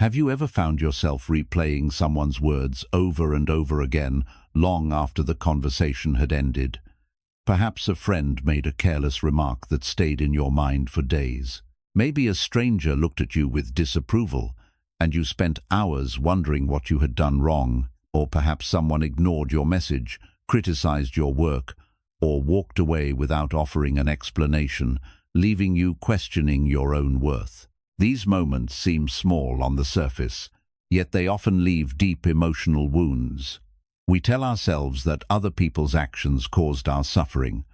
Have you ever found yourself replaying someone's words over and over again, long after the conversation had ended? Perhaps a friend made a careless remark that stayed in your mind for days. Maybe a stranger looked at you with disapproval, and you spent hours wondering what you had done wrong. Or perhaps someone ignored your message, criticized your work, or walked away without offering an explanation, leaving you questioning your own worth. These moments seem small on the surface, yet they often leave deep emotional wounds. We tell ourselves that other people's actions caused our suffering,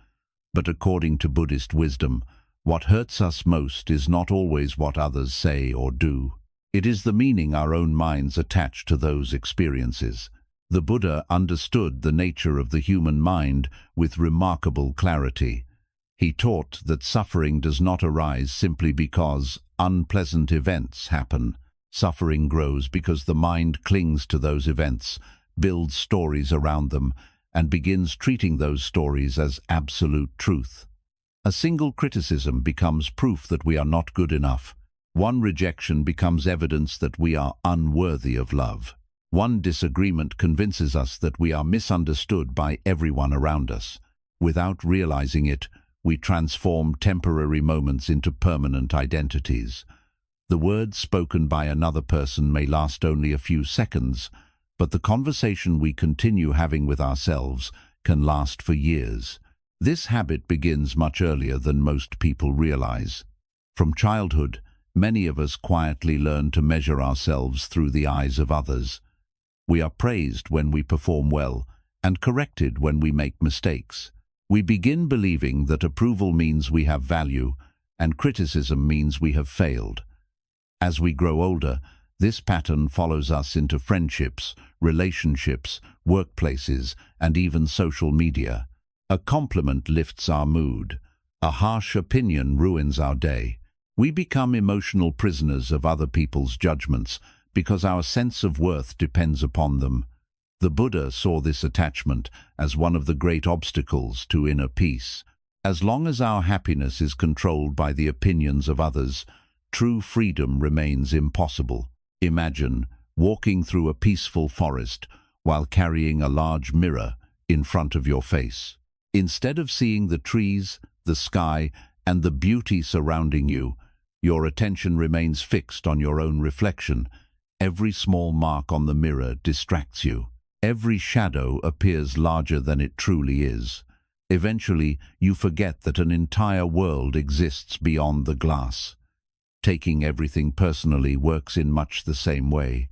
but according to Buddhist wisdom, what hurts us most is not always what others say or do. It is the meaning our own minds attach to those experiences. The Buddha understood the nature of the human mind with remarkable clarity. He taught that suffering does not arise simply because unpleasant events happen. Suffering grows because the mind clings to those events, builds stories around them, and begins treating those stories as absolute truth. A single criticism becomes proof that we are not good enough. One rejection becomes evidence that we are unworthy of love. One disagreement convinces us that we are misunderstood by everyone around us. Without realizing it, we transform temporary moments into permanent identities. The words spoken by another person may last only a few seconds, but the conversation we continue having with ourselves can last for years. This habit begins much earlier than most people realize. From childhood, many of us quietly learn to measure ourselves through the eyes of others. We are praised when we perform well and corrected when we make mistakes. We begin believing that approval means we have value and criticism means we have failed. As we grow older, this pattern follows us into friendships, relationships, workplaces, and even social media. A compliment lifts our mood. A harsh opinion ruins our day. We become emotional prisoners of other people's judgments because our sense of worth depends upon them. The Buddha saw this attachment as one of the great obstacles to inner peace. As long as our happiness is controlled by the opinions of others, true freedom remains impossible. Imagine walking through a peaceful forest while carrying a large mirror in front of your face. Instead of seeing the trees, the sky, and the beauty surrounding you, your attention remains fixed on your own reflection. Every small mark on the mirror distracts you. Every shadow appears larger than it truly is. Eventually, you forget that an entire world exists beyond the glass. Taking everything personally works in much the same way.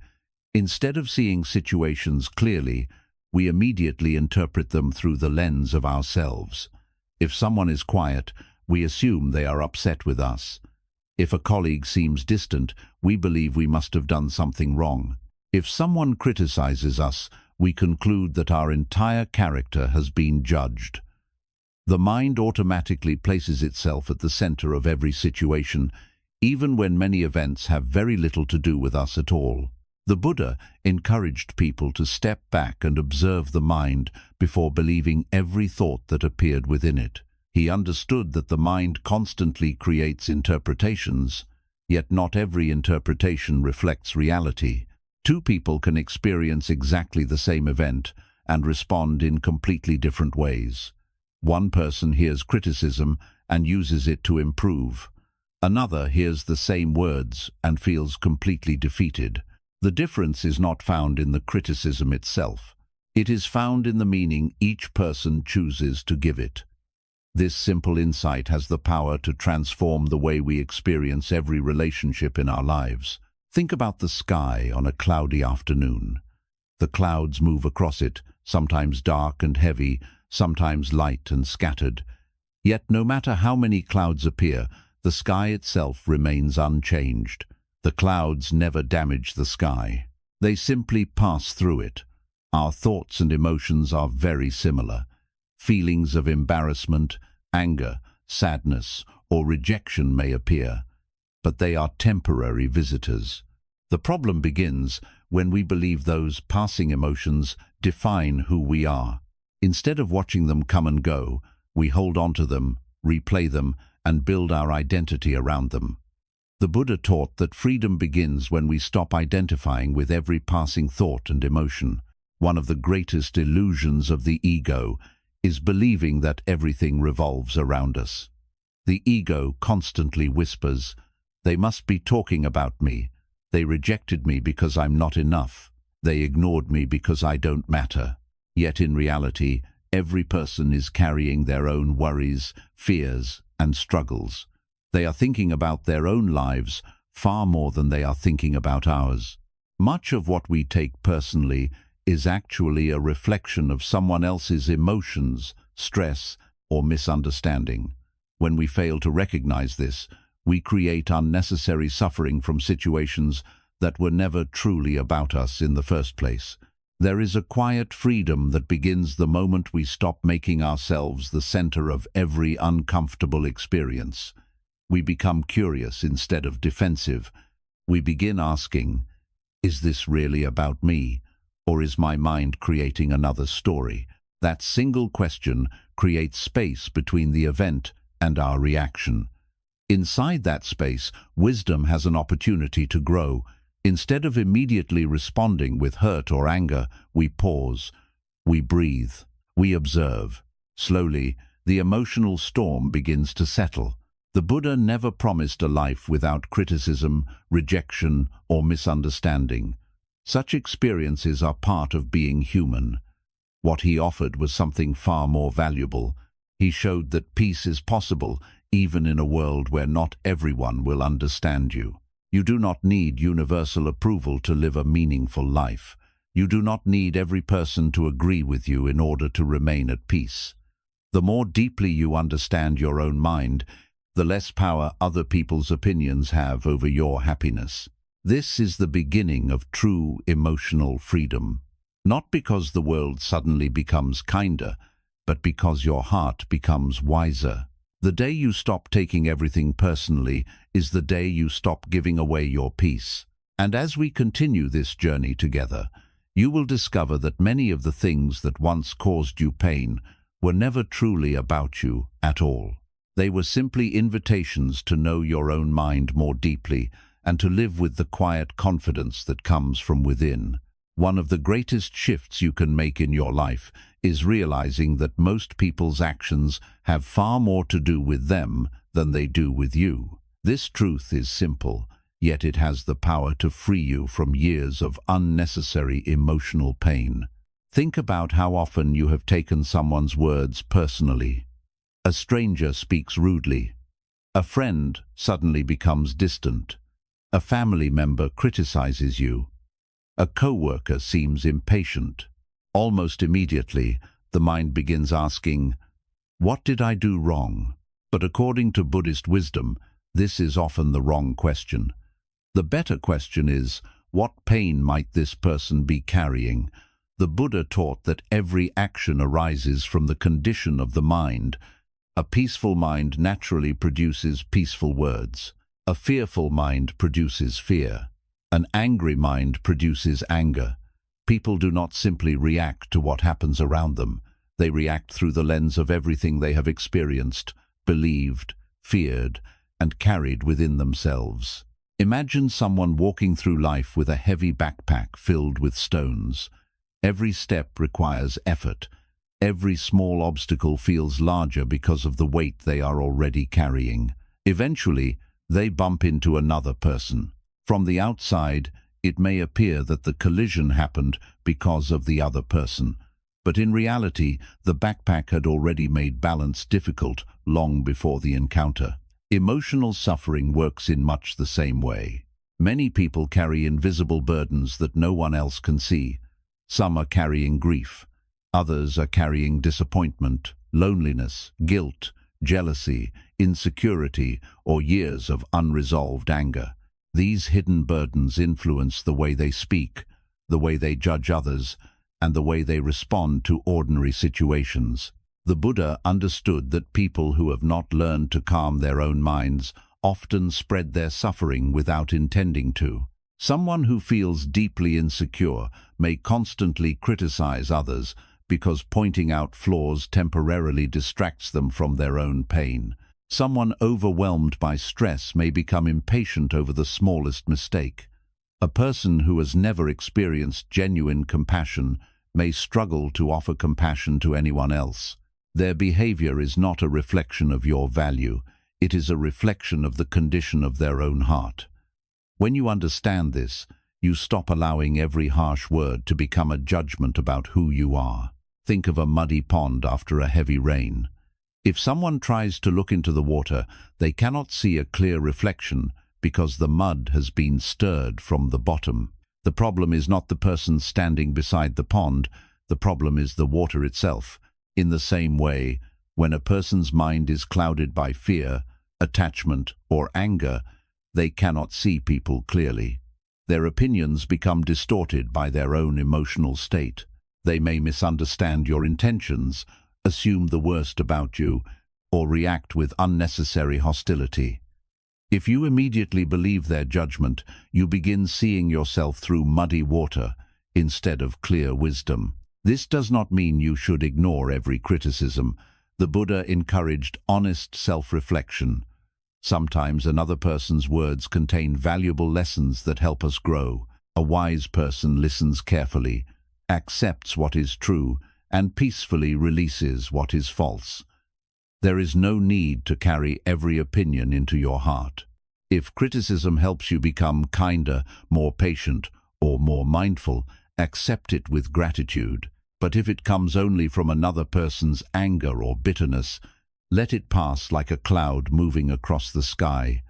Instead of seeing situations clearly, we immediately interpret them through the lens of ourselves. If someone is quiet, we assume they are upset with us. If a colleague seems distant, we believe we must have done something wrong. If someone criticizes us, we conclude that our entire character has been judged. The mind automatically places itself at the center of every situation, even when many events have very little to do with us at all. The Buddha encouraged people to step back and observe the mind before believing every thought that appeared within it. He understood that the mind constantly creates interpretations, yet not every interpretation reflects reality. Two people can experience exactly the same event and respond in completely different ways. One person hears criticism and uses it to improve. Another hears the same words and feels completely defeated. The difference is not found in the criticism itself. It is found in the meaning each person chooses to give it. This simple insight has the power to transform the way we experience every relationship in our lives. Think about the sky on a cloudy afternoon. The clouds move across it, sometimes dark and heavy, sometimes light and scattered. Yet no matter how many clouds appear, the sky itself remains unchanged. The clouds never damage the sky. They simply pass through it. Our thoughts and emotions are very similar. Feelings of embarrassment, anger, sadness, or rejection may appear, but they are temporary visitors. The problem begins when we believe those passing emotions define who we are. Instead of watching them come and go, we hold on to them, replay them, and build our identity around them. The Buddha taught that freedom begins when we stop identifying with every passing thought and emotion. One of the greatest illusions of the ego is believing that everything revolves around us. The ego constantly whispers, "They must be talking about me. They rejected me because I'm not enough. They ignored me because I don't matter." Yet in reality, every person is carrying their own worries, fears, and struggles. They are thinking about their own lives far more than they are thinking about ours. Much of what we take personally is actually a reflection of someone else's emotions, stress, or misunderstanding. When we fail to recognize this, we create unnecessary suffering from situations that were never truly about us in the first place. There is a quiet freedom that begins the moment we stop making ourselves the center of every uncomfortable experience. We become curious instead of defensive. We begin asking, "Is this really about me? Or is my mind creating another story?" That single question creates space between the event and our reaction. Inside that space, wisdom has an opportunity to grow. Instead of immediately responding with hurt or anger, we pause, we breathe, we observe. Slowly, the emotional storm begins to settle. The Buddha never promised a life without criticism, rejection, or misunderstanding. Such experiences are part of being human. What he offered was something far more valuable. He showed that peace is possible, even in a world where not everyone will understand you. You do not need universal approval to live a meaningful life. You do not need every person to agree with you in order to remain at peace. The more deeply you understand your own mind, the less power other people's opinions have over your happiness. This is the beginning of true emotional freedom. Not because the world suddenly becomes kinder, but because your heart becomes wiser. The day you stop taking everything personally is the day you stop giving away your peace. And as we continue this journey together, you will discover that many of the things that once caused you pain were never truly about you at all. They were simply invitations to know your own mind more deeply and to live with the quiet confidence that comes from within. One of the greatest shifts you can make in your life is realizing that most people's actions have far more to do with them than they do with you. This truth is simple, yet it has the power to free you from years of unnecessary emotional pain. Think about how often you have taken someone's words personally. A stranger speaks rudely. A friend suddenly becomes distant. A family member criticizes you. A co-worker seems impatient. Almost immediately, the mind begins asking, "What did I do wrong?" But according to Buddhist wisdom, this is often the wrong question. The better question is, what pain might this person be carrying? The Buddha taught that every action arises from the condition of the mind. A peaceful mind naturally produces peaceful words. A fearful mind produces fear. An angry mind produces anger. People do not simply react to what happens around them. They react through the lens of everything they have experienced, believed, feared, and carried within themselves. Imagine someone walking through life with a heavy backpack filled with stones. Every step requires effort. Every small obstacle feels larger because of the weight they are already carrying. Eventually, they bump into another person. From the outside, it may appear that the collision happened because of the other person, but in reality, the backpack had already made balance difficult long before the encounter. Emotional suffering works in much the same way. Many people carry invisible burdens that no one else can see. Some are carrying grief. Others are carrying disappointment, loneliness, guilt, jealousy, insecurity, or years of unresolved anger. These hidden burdens influence the way they speak, the way they judge others, and the way they respond to ordinary situations. The Buddha understood that people who have not learned to calm their own minds often spread their suffering without intending to. Someone who feels deeply insecure may constantly criticize others because pointing out flaws temporarily distracts them from their own pain. Someone overwhelmed by stress may become impatient over the smallest mistake. A person who has never experienced genuine compassion may struggle to offer compassion to anyone else. Their behavior is not a reflection of your value. It is a reflection of the condition of their own heart. When you understand this, you stop allowing every harsh word to become a judgment about who you are. Think of a muddy pond after a heavy rain. If someone tries to look into the water, they cannot see a clear reflection because the mud has been stirred from the bottom. The problem is not the person standing beside the pond, the problem is the water itself. In the same way, when a person's mind is clouded by fear, attachment, or anger, they cannot see people clearly. Their opinions become distorted by their own emotional state. They may misunderstand your intentions, assume the worst about you, or react with unnecessary hostility. If you immediately believe their judgment, you begin seeing yourself through muddy water instead of clear wisdom. This does not mean you should ignore every criticism. The Buddha encouraged honest self-reflection. Sometimes another person's words contain valuable lessons that help us grow. A wise person listens carefully, accepts what is true, and peacefully releases what is false. There is no need to carry every opinion into your heart. If criticism helps you become kinder, more patient, or more mindful, accept it with gratitude. But if it comes only from another person's anger or bitterness, let it pass like a cloud moving across the sky.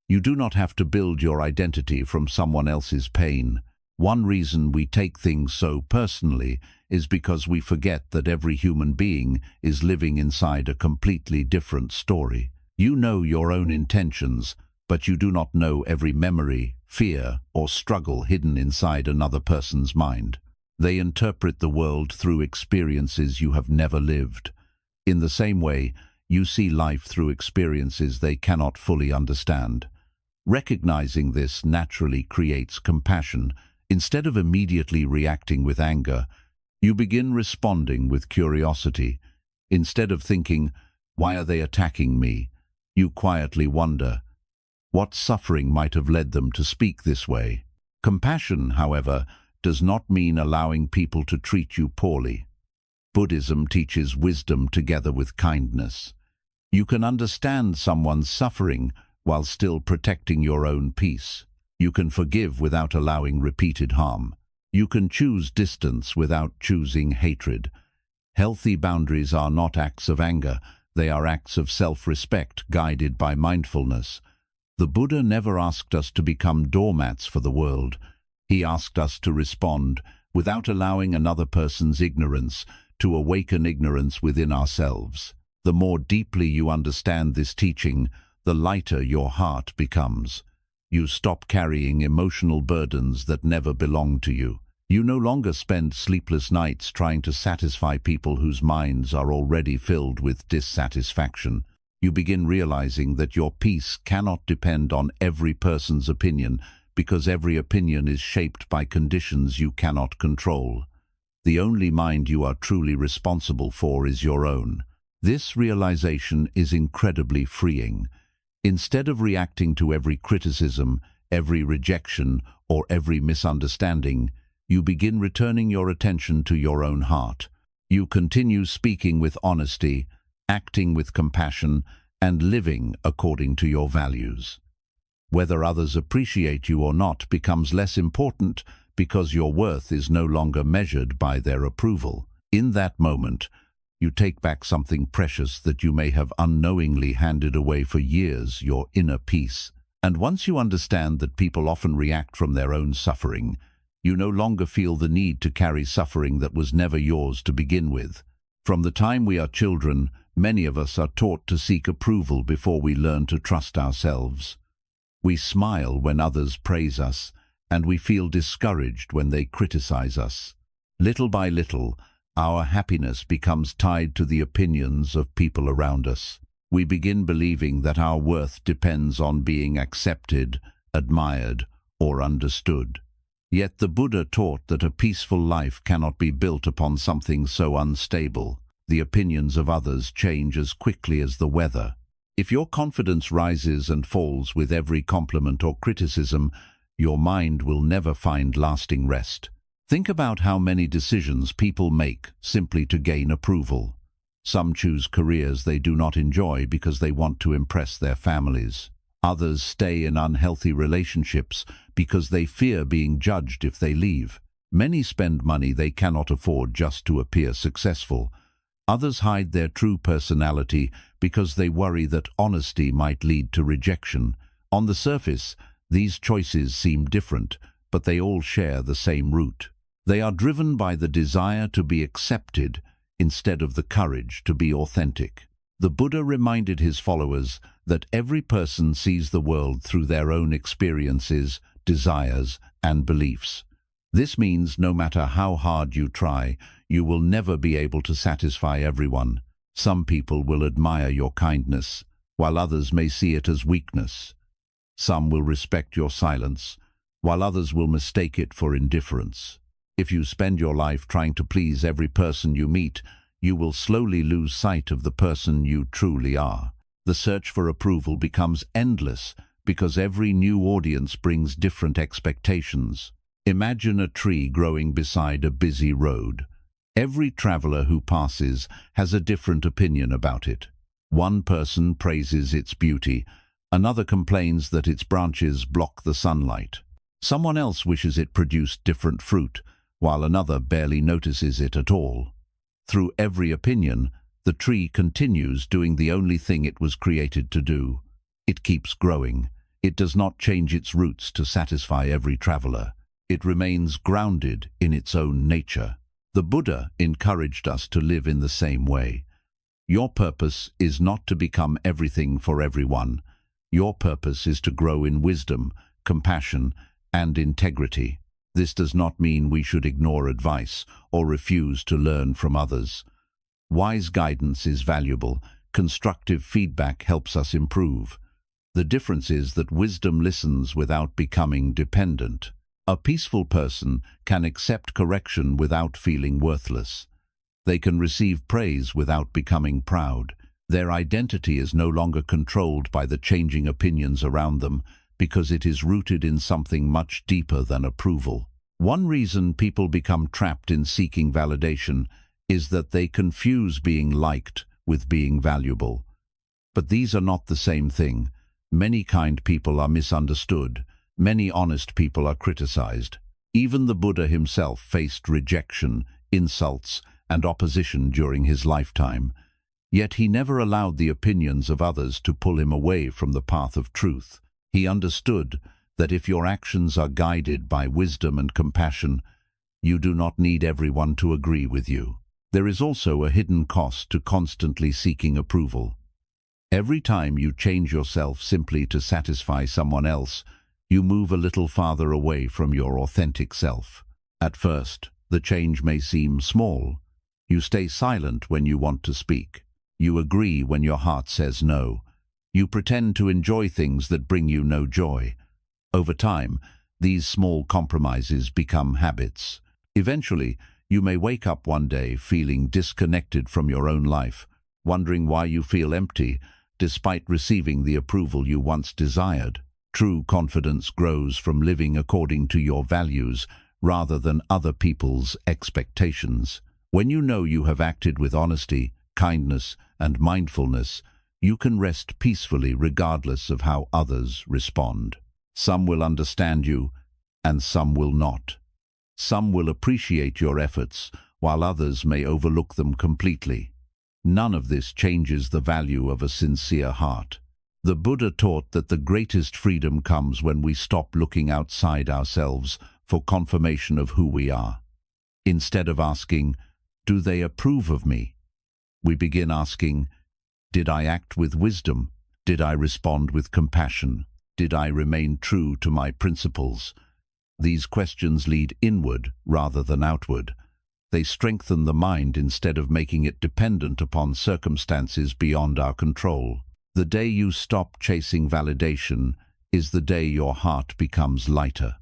You do not have to build your identity from someone else's pain. One reason we take things so personally is because we forget that every human being is living inside a completely different story. You know your own intentions, but you do not know every memory, fear, or struggle hidden inside another person's mind. They interpret the world through experiences you have never lived. In the same way, you see life through experiences they cannot fully understand. Recognizing this naturally creates compassion. Instead of immediately reacting with anger, you begin responding with curiosity. Instead of thinking, "Why are they attacking me?" you quietly wonder, what suffering might have led them to speak this way? Compassion, however, does not mean allowing people to treat you poorly. Buddhism teaches wisdom together with kindness. You can understand someone's suffering while still protecting your own peace. You can forgive without allowing repeated harm. You can choose distance without choosing hatred. Healthy boundaries are not acts of anger, they are acts of self-respect guided by mindfulness. The Buddha never asked us to become doormats for the world. He asked us to respond without allowing another person's ignorance to awaken ignorance within ourselves. The more deeply you understand this teaching, the lighter your heart becomes. You stop carrying emotional burdens that never belong to you. You no longer spend sleepless nights trying to satisfy people whose minds are already filled with dissatisfaction. You begin realizing that your peace cannot depend on every person's opinion, because every opinion is shaped by conditions you cannot control. The only mind you are truly responsible for is your own. This realization is incredibly freeing. Instead of reacting to every criticism, every rejection, or every misunderstanding, you begin returning your attention to your own heart. You continue speaking with honesty, acting with compassion, and living according to your values. Whether others appreciate you or not becomes less important because your worth is no longer measured by their approval. In that moment, you take back something precious that you may have unknowingly handed away for years, your inner peace. And once you understand that people often react from their own suffering, you no longer feel the need to carry suffering that was never yours to begin with. From the time we are children, many of us are taught to seek approval before we learn to trust ourselves. We smile when others praise us, and we feel discouraged when they criticize us. Little by little, our happiness becomes tied to the opinions of people around us. We begin believing that our worth depends on being accepted, admired, or understood. Yet the Buddha taught that a peaceful life cannot be built upon something so unstable. The opinions of others change as quickly as the weather. If your confidence rises and falls with every compliment or criticism, your mind will never find lasting rest. Think about how many decisions people make simply to gain approval. Some choose careers they do not enjoy because they want to impress their families. Others stay in unhealthy relationships because they fear being judged if they leave. Many spend money they cannot afford just to appear successful. Others hide their true personality because they worry that honesty might lead to rejection. On the surface, these choices seem different, but they all share the same root. They are driven by the desire to be accepted instead of the courage to be authentic. The Buddha reminded his followers that every person sees the world through their own experiences, desires, and beliefs. This means no matter how hard you try, you will never be able to satisfy everyone. Some people will admire your kindness, while others may see it as weakness. Some will respect your silence, while others will mistake it for indifference. If you spend your life trying to please every person you meet, you will slowly lose sight of the person you truly are. The search for approval becomes endless because every new audience brings different expectations. Imagine a tree growing beside a busy road. Every traveler who passes has a different opinion about it. One person praises its beauty, another complains that its branches block the sunlight. Someone else wishes it produced different fruit, while another barely notices it at all. Through every opinion, the tree continues doing the only thing it was created to do. It keeps growing. It does not change its roots to satisfy every traveler. It remains grounded in its own nature. The Buddha encouraged us to live in the same way. Your purpose is not to become everything for everyone. Your purpose is to grow in wisdom, compassion, and integrity. This does not mean we should ignore advice or refuse to learn from others. Wise guidance is valuable. Constructive feedback helps us improve. The difference is that wisdom listens without becoming dependent. A peaceful person can accept correction without feeling worthless. They can receive praise without becoming proud. Their identity is no longer controlled by the changing opinions around them because it is rooted in something much deeper than approval. One reason people become trapped in seeking validation is that they confuse being liked with being valuable. But these are not the same thing. Many kind people are misunderstood. Many honest people are criticized. Even the Buddha himself faced rejection, insults, and opposition during his lifetime. Yet he never allowed the opinions of others to pull him away from the path of truth. He understood that if your actions are guided by wisdom and compassion, you do not need everyone to agree with you. There is also a hidden cost to constantly seeking approval. Every time you change yourself simply to satisfy someone else, you move a little farther away from your authentic self. At first, the change may seem small. You stay silent when you want to speak. You agree when your heart says no. You pretend to enjoy things that bring you no joy. Over time, these small compromises become habits. Eventually, you may wake up one day feeling disconnected from your own life, wondering why you feel empty despite receiving the approval you once desired. True confidence grows from living according to your values rather than other people's expectations. When you know you have acted with honesty, kindness, and mindfulness, you can rest peacefully regardless of how others respond. Some will understand you, and some will not. Some will appreciate your efforts, while others may overlook them completely. None of this changes the value of a sincere heart. The Buddha taught that the greatest freedom comes when we stop looking outside ourselves for confirmation of who we are. Instead of asking, "Do they approve of me?" we begin asking, "Did I act with wisdom? Did I respond with compassion? Did I remain true to my principles?" These questions lead inward rather than outward. They strengthen the mind instead of making it dependent upon circumstances beyond our control. The day you stop chasing validation is the day your heart becomes lighter.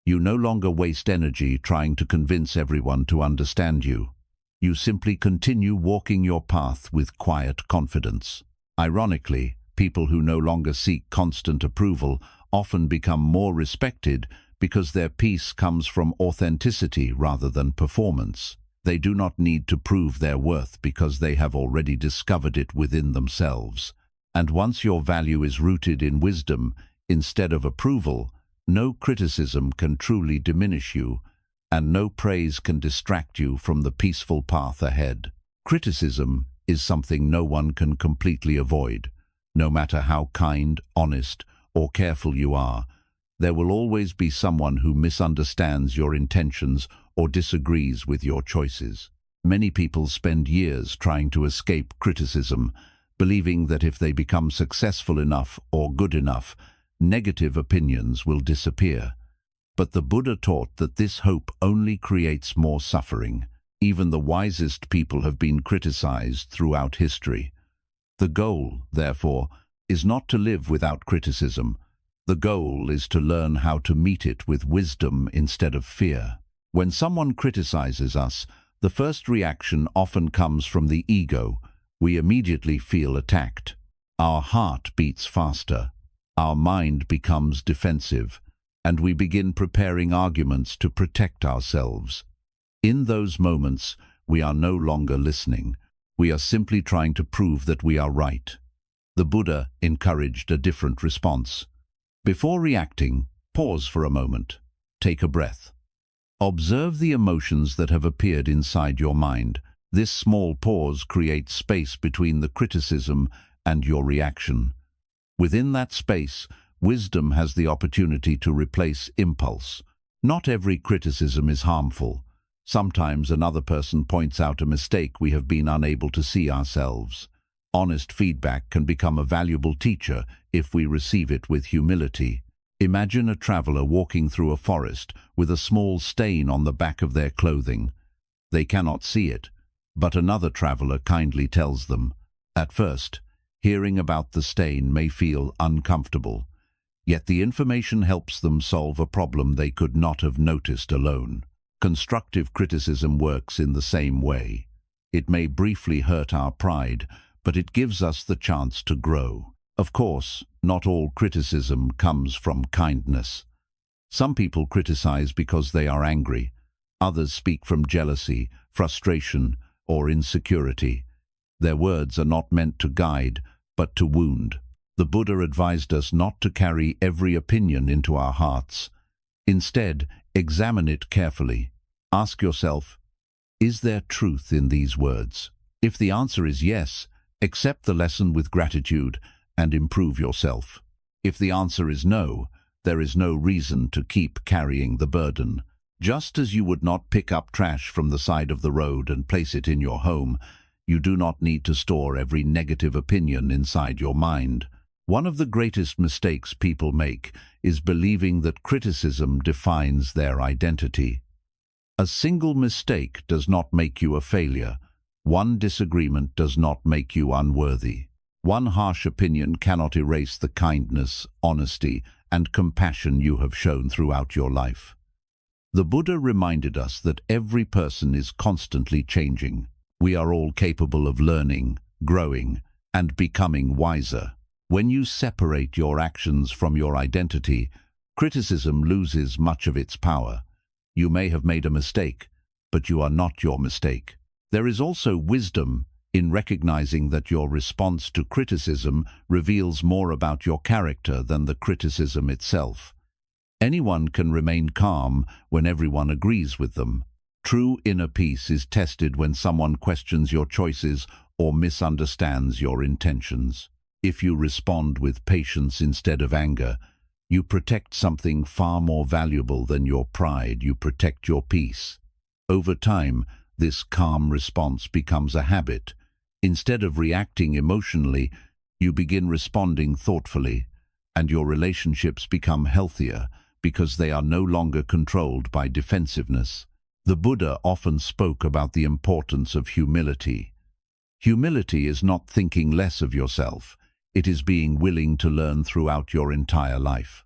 You no longer waste energy trying to convince everyone to understand you. You simply continue walking your path with quiet confidence. Ironically, People who no longer seek constant approval often become more respected because their peace comes from authenticity rather than performance. They do not need to prove their worth because they have already discovered it within themselves. And once your value is rooted in wisdom instead of approval, no criticism can truly diminish you, and no praise can distract you from the peaceful path ahead. Criticism is something no one can completely avoid. No matter how kind, honest, or careful you are, there will always be someone who misunderstands your intentions or disagrees with your choices. Many people spend years trying to escape criticism, believing that if they become successful enough or good enough, negative opinions will disappear. But the Buddha taught that this hope only creates more suffering. Even the wisest people have been criticized throughout history. The goal, therefore, is not to live without criticism. The goal is to learn how to meet it with wisdom instead of fear. When someone criticizes us, the first reaction often comes from the ego. We immediately feel attacked. Our heart beats faster. Our mind becomes defensive, and we begin preparing arguments to protect ourselves. In those moments, we are no longer listening. We are simply trying to prove that we are right. The Buddha encouraged a different response. Before reacting, pause for a moment. Take a breath. Observe the emotions that have appeared inside your mind. This small pause creates space between the criticism and your reaction. Within that space, wisdom has the opportunity to replace impulse. Not every criticism is harmful. Sometimes another person points out a mistake we have been unable to see ourselves. Honest feedback can become a valuable teacher if we receive it with humility. Imagine a traveler walking through a forest with a small stain on the back of their clothing. They cannot see it, but another traveler kindly tells them. At first, hearing about the stain may feel uncomfortable, yet the information helps them solve a problem they could not have noticed alone. Constructive criticism works in the same way. It may briefly hurt our pride, but it gives us the chance to grow. Of course, not all criticism comes from kindness. Some people criticize because they are angry. Others speak from jealousy, frustration, or insecurity. Their words are not meant to guide, but to wound. The Buddha advised us not to carry every opinion into our hearts. Instead, examine it carefully. Ask yourself, is there truth in these words? If the answer is yes, accept the lesson with gratitude and improve yourself. If the answer is no, there is no reason to keep carrying the burden. Just as you would not pick up trash from the side of the road and place it in your home, you do not need to store every negative opinion inside your mind. One of the greatest mistakes people make is believing that criticism defines their identity. A single mistake does not make you a failure. One disagreement does not make you unworthy. One harsh opinion cannot erase the kindness, honesty, and compassion you have shown throughout your life. The Buddha reminded us that every person is constantly changing. We are all capable of learning, growing, and becoming wiser. When you separate your actions from your identity, criticism loses much of its power. You may have made a mistake, but you are not your mistake. There is also wisdom in recognizing that your response to criticism reveals more about your character than the criticism itself. Anyone can remain calm when everyone agrees with them. True inner peace is tested when someone questions your choices or misunderstands your intentions. If you respond with patience instead of anger, you protect something far more valuable than your pride. You protect your peace. Over time, this calm response becomes a habit. Instead of reacting emotionally, you begin responding thoughtfully, and your relationships become healthier because they are no longer controlled by defensiveness. The Buddha often spoke about the importance of humility. Humility is not thinking less of yourself. It is being willing to learn throughout your entire life.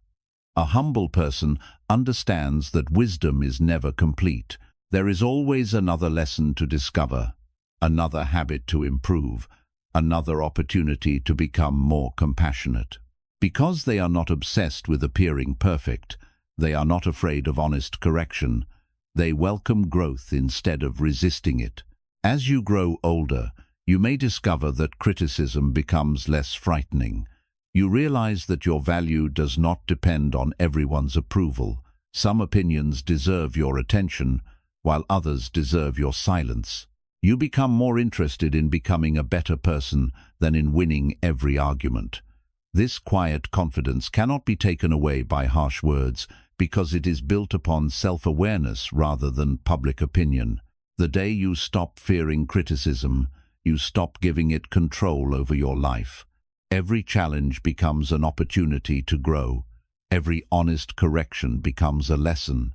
A humble person understands that wisdom is never complete. There is always another lesson to discover, another habit to improve, another opportunity to become more compassionate. Because they are not obsessed with appearing perfect, they are not afraid of honest correction. They welcome growth instead of resisting it. As you grow older, you may discover that criticism becomes less frightening. You realize that your value does not depend on everyone's approval. Some opinions deserve your attention, while others deserve your silence. You become more interested in becoming a better person than in winning every argument. This quiet confidence cannot be taken away by harsh words because it is built upon self-awareness rather than public opinion. The day you stop fearing criticism, you stop giving it control over your life. Every challenge becomes an opportunity to grow. Every honest correction becomes a lesson.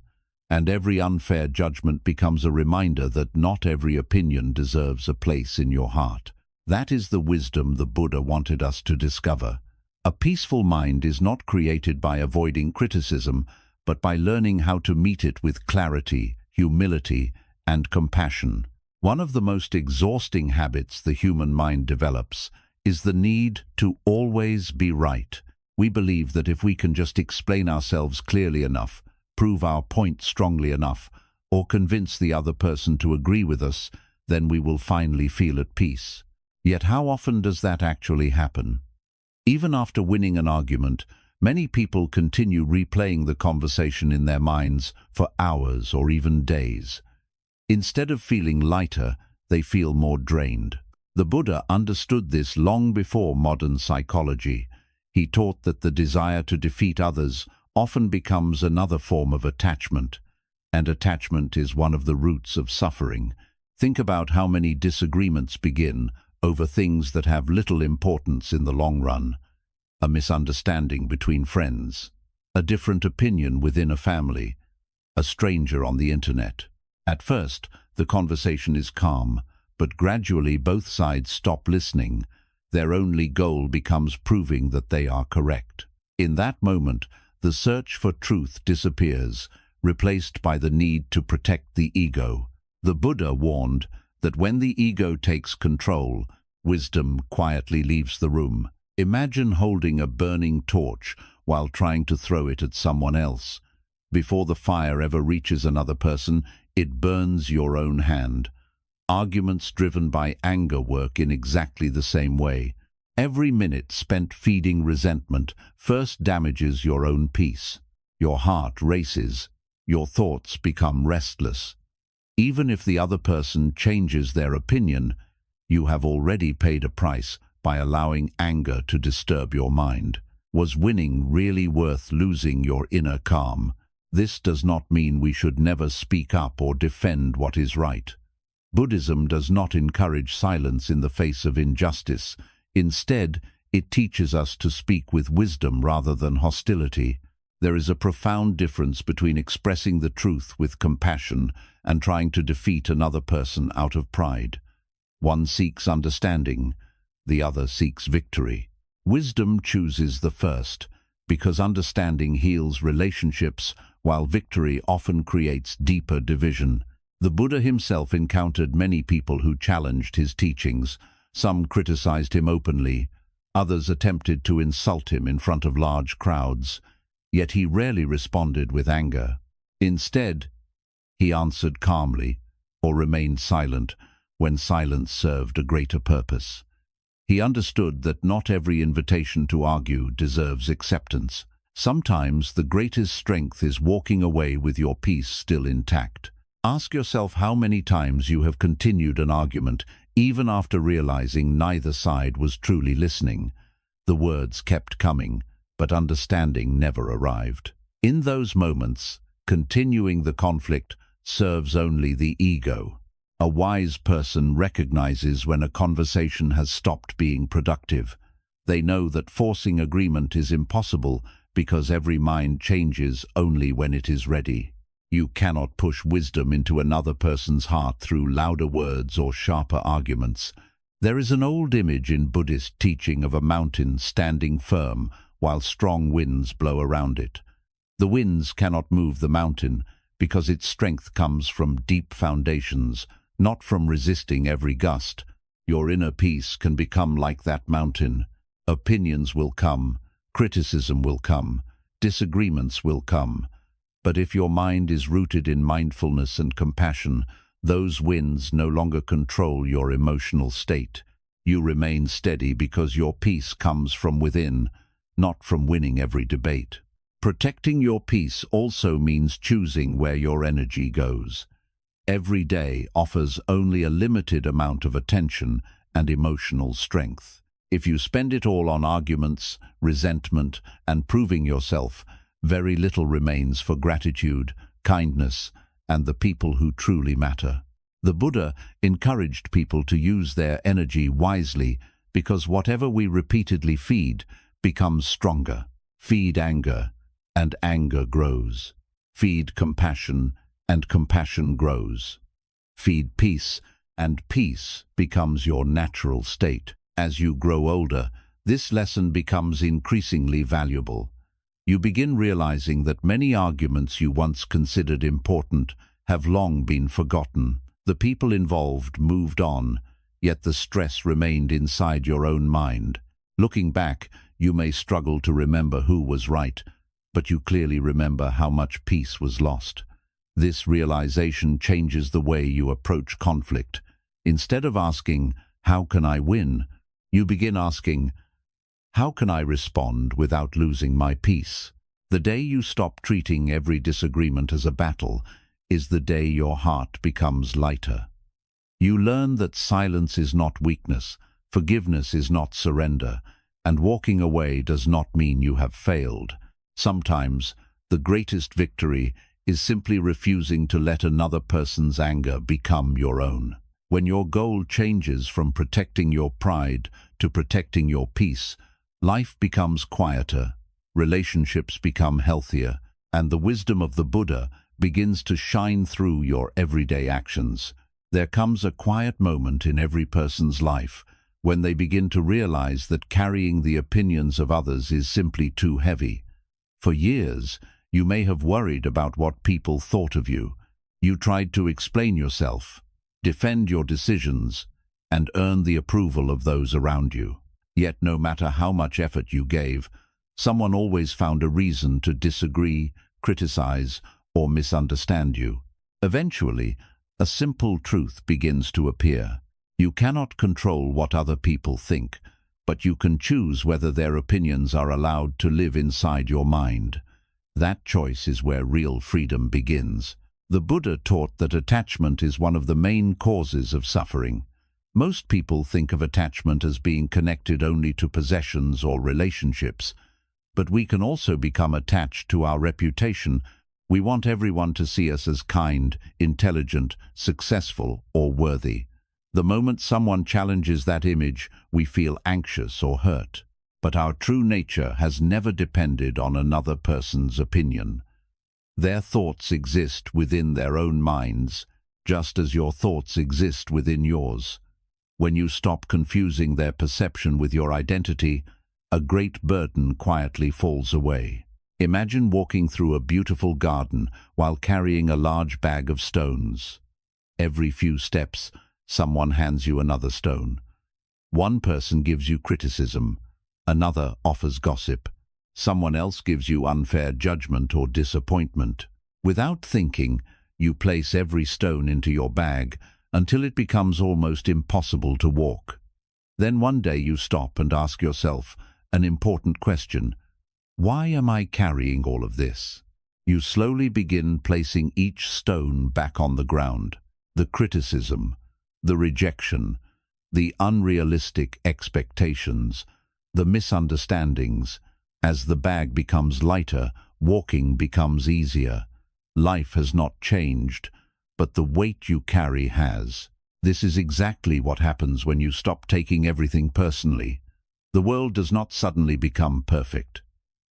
And every unfair judgment becomes a reminder that not every opinion deserves a place in your heart. That is the wisdom the Buddha wanted us to discover. A peaceful mind is not created by avoiding criticism, but by learning how to meet it with clarity, humility, and compassion. One of the most exhausting habits the human mind develops is the need to always be right. We believe that if we can just explain ourselves clearly enough, prove our point strongly enough, or convince the other person to agree with us, then we will finally feel at peace. Yet how often does that actually happen? Even after winning an argument, many people continue replaying the conversation in their minds for hours or even days. Instead of feeling lighter, they feel more drained. The Buddha understood this long before modern psychology. He taught that the desire to defeat others often becomes another form of attachment, and attachment is one of the roots of suffering. Think about how many disagreements begin over things that have little importance in the long run. A misunderstanding between friends, a different opinion within a family, a stranger on the internet. At first, the conversation is calm, but gradually both sides stop listening. Their only goal becomes proving that they are correct. In that moment, the search for truth disappears, replaced by the need to protect the ego. The Buddha warned that when the ego takes control, wisdom quietly leaves the room. Imagine holding a burning torch while trying to throw it at someone else. Before the fire ever reaches another person, it burns your own hand. Arguments driven by anger work in exactly the same way. Every minute spent feeding resentment first damages your own peace. Your heart races. Your thoughts become restless. Even if the other person changes their opinion, you have already paid a price by allowing anger to disturb your mind. Was winning really worth losing your inner calm? This does not mean we should never speak up or defend what is right. Buddhism does not encourage silence in the face of injustice. Instead, it teaches us to speak with wisdom rather than hostility. There is a profound difference between expressing the truth with compassion and trying to defeat another person out of pride. One seeks understanding, the other seeks victory. Wisdom chooses the first, because understanding heals relationships, while victory often creates deeper division. The Buddha himself encountered many people who challenged his teachings. Some criticized him openly, others attempted to insult him in front of large crowds. Yet he rarely responded with anger. Instead, he answered calmly or remained silent when silence served a greater purpose. He understood that not every invitation to argue deserves acceptance. Sometimes the greatest strength is walking away with your peace still intact. Ask yourself how many times you have continued an argument even after realizing neither side was truly listening. The words kept coming, but understanding never arrived. In those moments, continuing the conflict serves only the ego. A wise person recognizes when a conversation has stopped being productive. They know that forcing agreement is impossible because every mind changes only when it is ready. You cannot push wisdom into another person's heart through louder words or sharper arguments. There is an old image in Buddhist teaching of a mountain standing firm while strong winds blow around it. The winds cannot move the mountain because its strength comes from deep foundations, not from resisting every gust. Your inner peace can become like that mountain. Opinions will come, criticism will come, disagreements will come. But if your mind is rooted in mindfulness and compassion, those winds no longer control your emotional state. You remain steady because your peace comes from within, not from winning every debate. Protecting your peace also means choosing where your energy goes. Every day offers only a limited amount of attention and emotional strength. If you spend it all on arguments, resentment, and proving yourself, very little remains for gratitude, kindness, and the people who truly matter. The Buddha encouraged people to use their energy wisely because whatever we repeatedly feed becomes stronger. Feed anger, and anger grows. Feed compassion, and compassion grows. Feed peace, and peace becomes your natural state. As you grow older, this lesson becomes increasingly valuable. You begin realizing that many arguments you once considered important have long been forgotten. The people involved moved on, yet the stress remained inside your own mind. Looking back, you may struggle to remember who was right, but you clearly remember how much peace was lost. This realization changes the way you approach conflict. Instead of asking, "How can I win?" you begin asking, "How can I respond without losing my peace?" The day you stop treating every disagreement as a battle is the day your heart becomes lighter. You learn that silence is not weakness, forgiveness is not surrender, and walking away does not mean you have failed. Sometimes, the greatest victory is simply refusing to let another person's anger become your own. When your goal changes from protecting your pride to protecting your peace, life becomes quieter, relationships become healthier, and the wisdom of the Buddha begins to shine through your everyday actions. There comes a quiet moment in every person's life when they begin to realize that carrying the opinions of others is simply too heavy. For years, you may have worried about what people thought of you. You tried to explain yourself, defend your decisions, and earn the approval of those around you. Yet no matter how much effort you gave, someone always found a reason to disagree, criticize, or misunderstand you. Eventually, a simple truth begins to appear. You cannot control what other people think, but you can choose whether their opinions are allowed to live inside your mind. That choice is where real freedom begins. The Buddha taught that attachment is one of the main causes of suffering. Most people think of attachment as being connected only to possessions or relationships, but we can also become attached to our reputation. We want everyone to see us as kind, intelligent, successful, or worthy. The moment someone challenges that image, we feel anxious or hurt. But our true nature has never depended on another person's opinion. Their thoughts exist within their own minds, just as your thoughts exist within yours. When you stop confusing their perception with your identity, a great burden quietly falls away. Imagine walking through a beautiful garden while carrying a large bag of stones. Every few steps, someone hands you another stone. One person gives you criticism, another offers gossip, someone else gives you unfair judgment or disappointment. Without thinking, you place every stone into your bag until it becomes almost impossible to walk. Then one day you stop and ask yourself an important question: why am I carrying all of this? You slowly begin placing each stone back on the ground. The criticism, the rejection, the unrealistic expectations, the misunderstandings. As the bag becomes lighter, walking becomes easier. Life has not changed, but the weight you carry has. This is exactly what happens when you stop taking everything personally. The world does not suddenly become perfect.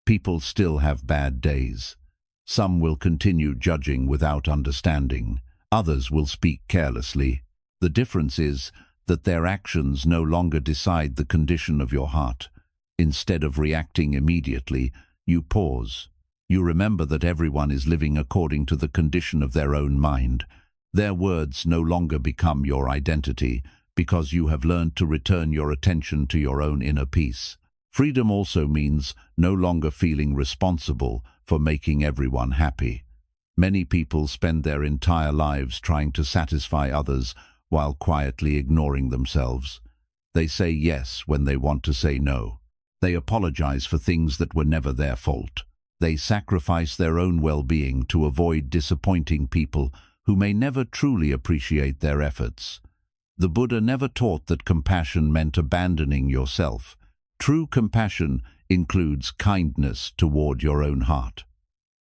People still have bad days. Some will continue judging without understanding. Others will speak carelessly. The difference is that their actions no longer decide the condition of your heart. Instead of reacting immediately, you pause. You remember that everyone is living according to the condition of their own mind. Their words no longer become your identity, because you have learned to return your attention to your own inner peace. Freedom also means no longer feeling responsible for making everyone happy. Many people spend their entire lives trying to satisfy others while quietly ignoring themselves. They say yes when they want to say no. They apologize for things that were never their fault. They sacrifice their own well-being to avoid disappointing people who may never truly appreciate their efforts. The Buddha never taught that compassion meant abandoning yourself. True compassion includes kindness toward your own heart.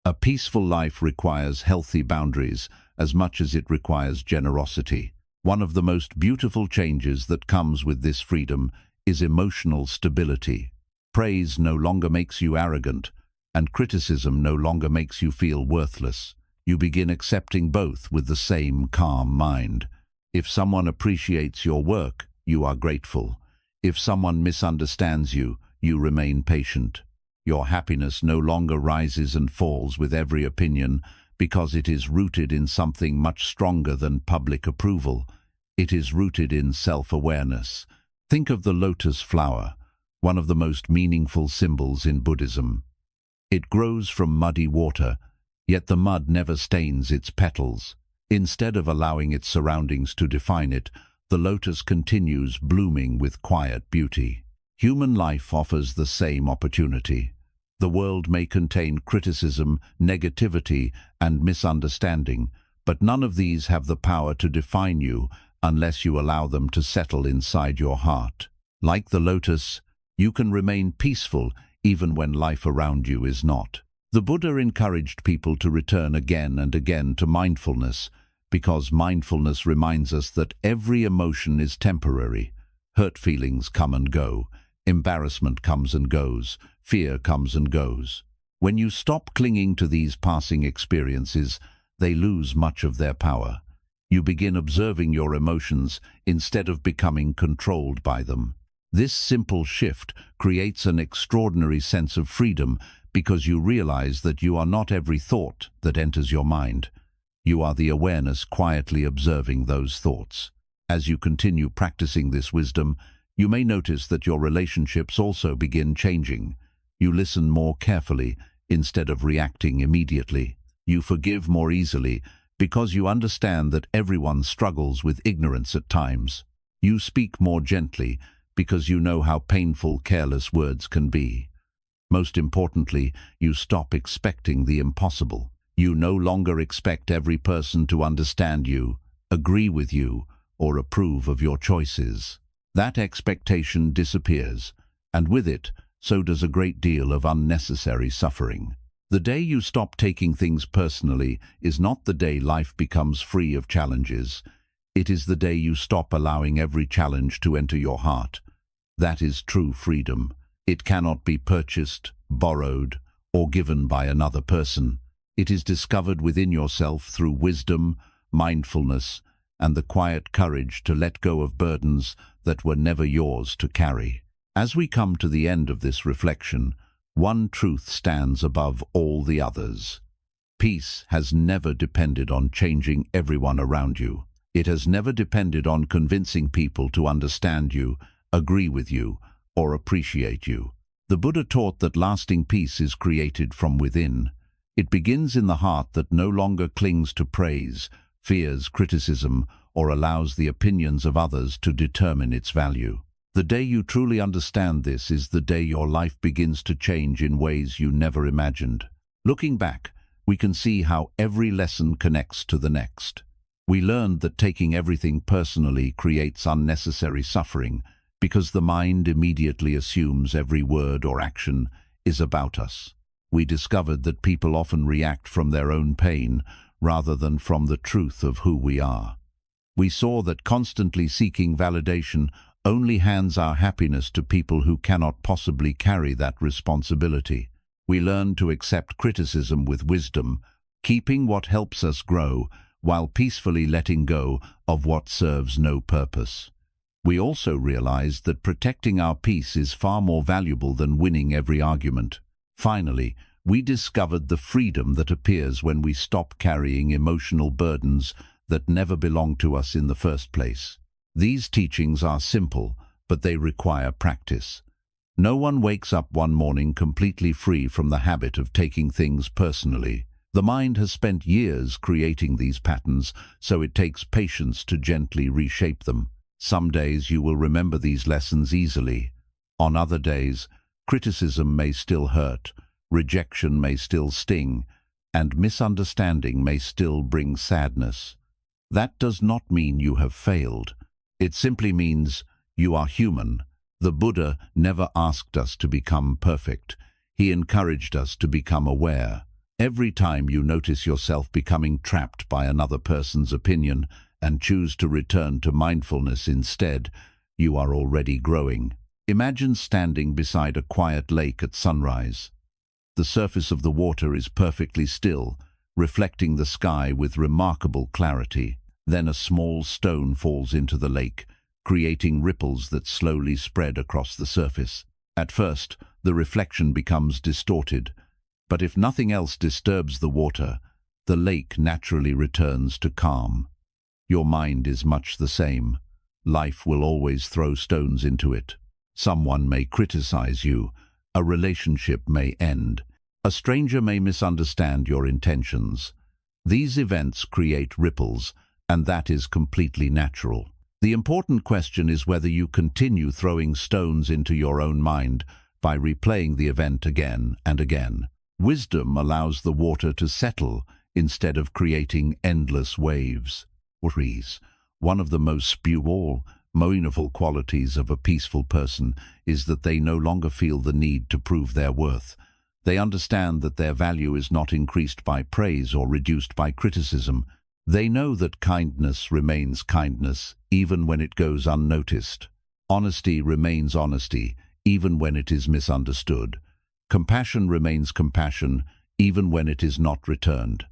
A peaceful life requires healthy boundaries as much as it requires generosity. One of the most beautiful changes that comes with this freedom is emotional stability. Praise no longer makes you arrogant, and criticism no longer makes you feel worthless. You begin accepting both with the same calm mind. If someone appreciates your work, you are grateful. If someone misunderstands you, you remain patient. Your happiness no longer rises and falls with every opinion because it is rooted in something much stronger than public approval. It is rooted in self-awareness. Think of the lotus flower, one of the most meaningful symbols in Buddhism. It grows from muddy water, yet the mud never stains its petals. Instead of allowing its surroundings to define it, the lotus continues blooming with quiet beauty. Human life offers the same opportunity. The world may contain criticism, negativity, and misunderstanding, but none of these have the power to define you unless you allow them to settle inside your heart. Like the lotus, you can remain peaceful even when life around you is not. The Buddha encouraged people to return again and again to mindfulness, because mindfulness reminds us that every emotion is temporary. Hurt feelings come and go. Embarrassment comes and goes. Fear comes and goes. When you stop clinging to these passing experiences, they lose much of their power. You begin observing your emotions instead of becoming controlled by them. This simple shift creates an extraordinary sense of freedom because you realize that you are not every thought that enters your mind. You are the awareness quietly observing those thoughts. As you continue practicing this wisdom, you may notice that your relationships also begin changing. You listen more carefully instead of reacting immediately. You forgive more easily because you understand that everyone struggles with ignorance at times. You speak more gently because you know how painful careless words can be. Most importantly, you stop expecting the impossible. You no longer expect every person to understand you, agree with you, or approve of your choices. That expectation disappears, and with it, so does a great deal of unnecessary suffering. The day you stop taking things personally is not the day life becomes free of challenges. It is the day you stop allowing every challenge to enter your heart. That is true freedom. It cannot be purchased, borrowed, or given by another person. It is discovered within yourself through wisdom, mindfulness, and the quiet courage to let go of burdens that were never yours to carry. As we come to the end of this reflection, one truth stands above all the others. Peace has never depended on changing everyone around you. It has never depended on convincing people to understand you, agree with you, or appreciate you. The Buddha taught that lasting peace is created from within. It begins in the heart that no longer clings to praise, fears criticism, or allows the opinions of others to determine its value. The day you truly understand this is the day your life begins to change in ways you never imagined. Looking back, we can see how every lesson connects to the next. We learned that taking everything personally creates unnecessary suffering because the mind immediately assumes every word or action is about us. We discovered that people often react from their own pain rather than from the truth of who we are. We saw that constantly seeking validation only hands our happiness to people who cannot possibly carry that responsibility. We learned to accept criticism with wisdom, keeping what helps us grow while peacefully letting go of what serves no purpose. We also realized that protecting our peace is far more valuable than winning every argument. Finally, we discovered the freedom that appears when we stop carrying emotional burdens that never belonged to us in the first place. These teachings are simple, but they require practice. No one wakes up one morning completely free from the habit of taking things personally. The mind has spent years creating these patterns, so it takes patience to gently reshape them. Some days you will remember these lessons easily. On other days, criticism may still hurt, rejection may still sting, and misunderstanding may still bring sadness. That does not mean you have failed. It simply means you are human. The Buddha never asked us to become perfect. He encouraged us to become aware. Every time you notice yourself becoming trapped by another person's opinion and choose to return to mindfulness instead, you are already growing. Imagine standing beside a quiet lake at sunrise. The surface of the water is perfectly still, reflecting the sky with remarkable clarity. Then a small stone falls into the lake, creating ripples that slowly spread across the surface. At first, the reflection becomes distorted, but if nothing else disturbs the water, the lake naturally returns to calm. Your mind is much the same. Life will always throw stones into it. Someone may criticize you. A relationship may end. A stranger may misunderstand your intentions. These events create ripples, and that is completely natural. The important question is whether you continue throwing stones into your own mind by replaying the event again and again. Wisdom allows the water to settle instead of creating endless waves. One of the most meaningful qualities of a peaceful person is that they no longer feel the need to prove their worth. They understand that their value is not increased by praise or reduced by criticism. They know that kindness remains kindness, even when it goes unnoticed. Honesty remains honesty, even when it is misunderstood. Compassion remains compassion, even when it is not returned.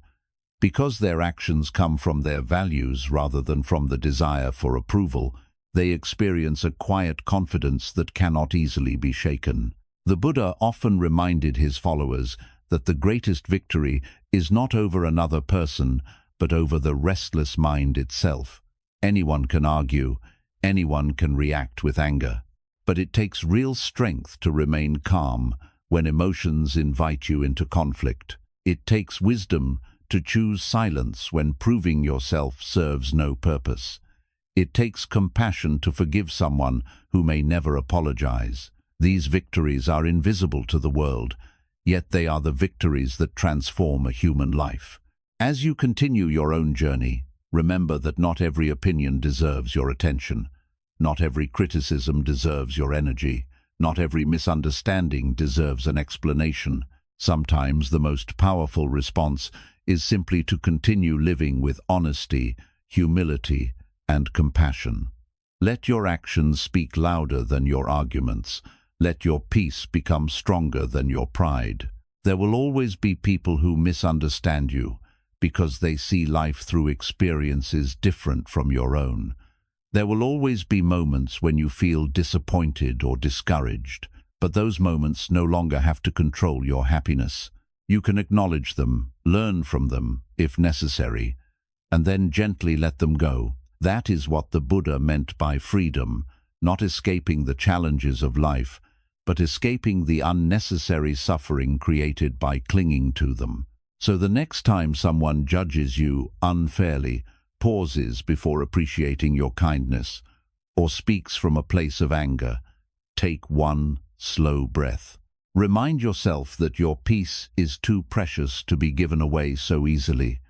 Because their actions come from their values rather than from the desire for approval, they experience a quiet confidence that cannot easily be shaken. The Buddha often reminded his followers that the greatest victory is not over another person, but over the restless mind itself. Anyone can argue, anyone can react with anger, but it takes real strength to remain calm when emotions invite you into conflict. It takes wisdom to choose silence when proving yourself serves no purpose. It takes compassion to forgive someone who may never apologize. These victories are invisible to the world, yet they are the victories that transform a human life. As you continue your own journey, remember that not every opinion deserves your attention. Not every criticism deserves your energy. Not every misunderstanding deserves an explanation. Sometimes the most powerful response is simply to continue living with honesty, humility, and compassion. Let your actions speak louder than your arguments. Let your peace become stronger than your pride. There will always be people who misunderstand you because they see life through experiences different from your own. There will always be moments when you feel disappointed or discouraged, but those moments no longer have to control your happiness. You can acknowledge them, learn from them, if necessary, and then gently let them go. That is what the Buddha meant by freedom, not escaping the challenges of life, but escaping the unnecessary suffering created by clinging to them. So the next time someone judges you unfairly, pauses before appreciating your kindness, or speaks from a place of anger, take one slow breath. Remind yourself that your peace is too precious to be given away so easily.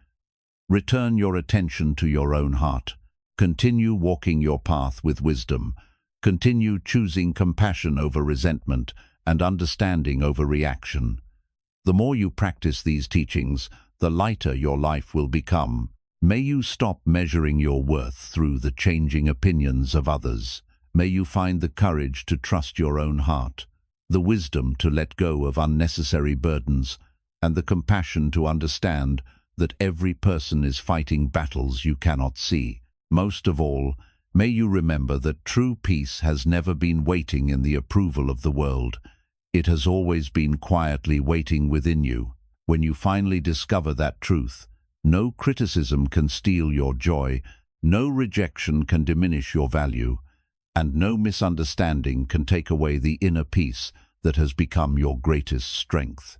Return your attention to your own heart. Continue walking your path with wisdom. Continue choosing compassion over resentment and understanding over reaction. The more you practice these teachings, the lighter your life will become. May you stop measuring your worth through the changing opinions of others. May you find the courage to trust your own heart, the wisdom to let go of unnecessary burdens, and the compassion to understand that every person is fighting battles you cannot see. Most of all, may you remember that true peace has never been waiting in the approval of the world. It has always been quietly waiting within you. When you finally discover that truth, no criticism can steal your joy, No rejection can diminish your value, and no misunderstanding can take away the inner peace that has become your greatest strength.